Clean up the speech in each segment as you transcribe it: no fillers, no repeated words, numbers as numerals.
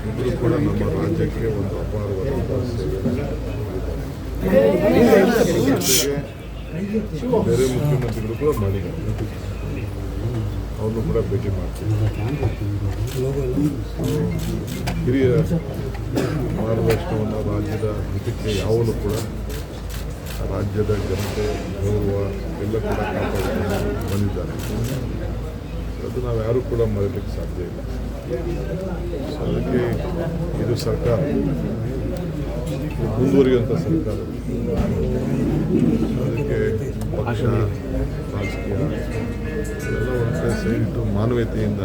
ಇಬ್ಬರು ಕೂಡ ನಮ್ಮ ರಾಜ್ಯಕ್ಕೆ ಒಂದು ಅಪಾರವಾದಂಥ ಸೇವೆ. ಬೇರೆ ಮುಖ್ಯಮಂತ್ರಿಗಳು ಕೂಡ ಮಾಡಿದ್ದಾರೆ, ಅವ್ರನ್ನೂ ಕೂಡ ಭೇಟಿ ಮಾಡ್ತೀವಿ. ಹಿರಿಯ ಮಾರ್ಗದರ್ಶನವನ್ನು ರಾಜ್ಯದ ಹಿತಕ್ಕೆ ಯಾವಾಗಲೂ ಕೂಡ ರಾಜ್ಯದ ಜನತೆ ಗೌರವ ಎಲ್ಲ ಕೂಡ ಕಾಪಾಡಿಕೊಂಡು ಬಂದಿದ್ದಾರೆ. ಅದು ನಾವು ಯಾರೂ ಕೂಡ ಮರೆಯಲಿಕ್ಕೆ ಸಾಧ್ಯ ಇಲ್ಲ. ಸೊ ಅದಕ್ಕೆ ಇದು ಸರ್ಕಾರ ಮುಂದುವರಿಯುವಂಥ ಸರ್ಕಾರ. ಅದಕ್ಕೆ ಪಕ್ಷ ರಾಜಕೀಯ ಇವೆಲ್ಲ ಒಂದು ಕಡೆ ಸೈನಿಟ್ಟು ಮಾನವೀಯತೆಯಿಂದ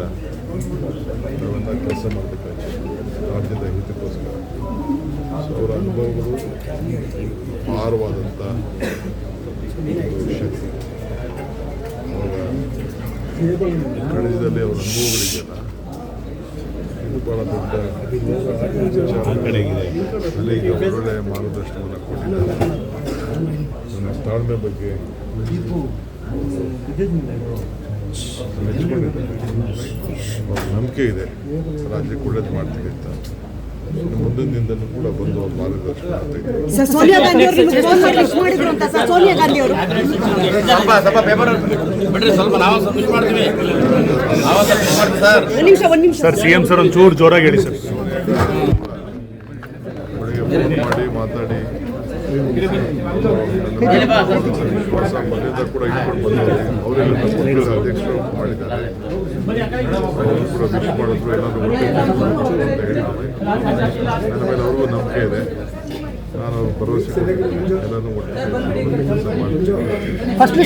ನಾವೆಲ್ಲ ಕೆಲಸ ಮಾಡಬೇಕಾಗ್ತದೆ ರಾಜ್ಯದ ಹಿತಕ್ಕೋಸ್ಕರ. ಸೊ ಅವರ ಅನುಭವಗಳು ಅಪಾರವಾದಂಥ ಶಕ್ತಿ. ಅವರ ಕಳೆದಲ್ಲಿ ಅವರ ಅನುಭವಗಳಿದೆಯಲ್ಲ, ಇದು ಭಾಳ ದೊಡ್ಡ ಅಲ್ಲಿಗೆ ಒಳ್ಳೆಯ ಮಾರ್ಗದರ್ಶನವನ್ನು ಕೊಟ್ಟಿದ್ದಾರೆ. ನನ್ನ ತಾಳ್ಮೆ ಬಗ್ಗೆ ಮೆಚ್ಚಿಕೊಂಡಿದ್ದಾರೆ. ಅವ್ರ ನಂಬಿಕೆ ಇದೆ ರಾಜ್ಯಕ್ಕೆ ಒಳ್ಳೇದು ಮಾಡ್ತೀವಿ ಅಂತ. ಮುಂದಿನ ದಿನದಲ್ಲೂ ಕೂಡ ಬಂದು ಅವ್ರ ಮಾರ್ಗದರ್ಶನ ಆಗ್ತಾ ಸೋನಿಯಾ ಗಾಂಧಿ ಅವರು ಮಾಡಿದ್ರು ಅಂತ ಸರ್. ಸೋನಿಯಾ ಗಾಂಧಿ ಅವರು ಒಂದು ನಿಮಿಷ ಸರ್, ಸಿಎಂ ಸರ್ ಒಂಚೂರು ಜೋರಾಗಿ ಹೇಳಿ ಸರ್. ಬೆಳಗ್ಗೆ ಫೋನ್ ಮಾಡಿ ಮಾತಾಡಿ ವಿಶ್ವಾಸ ಮರ್ಯಾದ ಕೂಡ ಇಟ್ಕೊಂಡು ಬಂದಿದ್ದಾರೆ. ಅವರೆಲ್ಲ ನಮ್ಮ ಅಧ್ಯಕ್ಷರು ಮಾಡಿದ್ದಾರೆ. ಅವರು ಕೂಡ ವಿಶ್ ಮಾಡಿದ್ರು, ಏನಾದರೂ ಒಳ್ಳೆ ಅಂತ ಹೇಳಿದ್ದಾರೆ. ನನ್ನ ಮೇಲೆ ಅವ್ರಿಗೂ ನಂಬಿಕೆ ಇದೆ. ನಾನು ಅವ್ರ ಭರವಸೆ ಎಲ್ಲನೂ ಒಟ್ಟಿಗೆ ಕೆಲಸ ಮಾಡ್ತೀನಿ.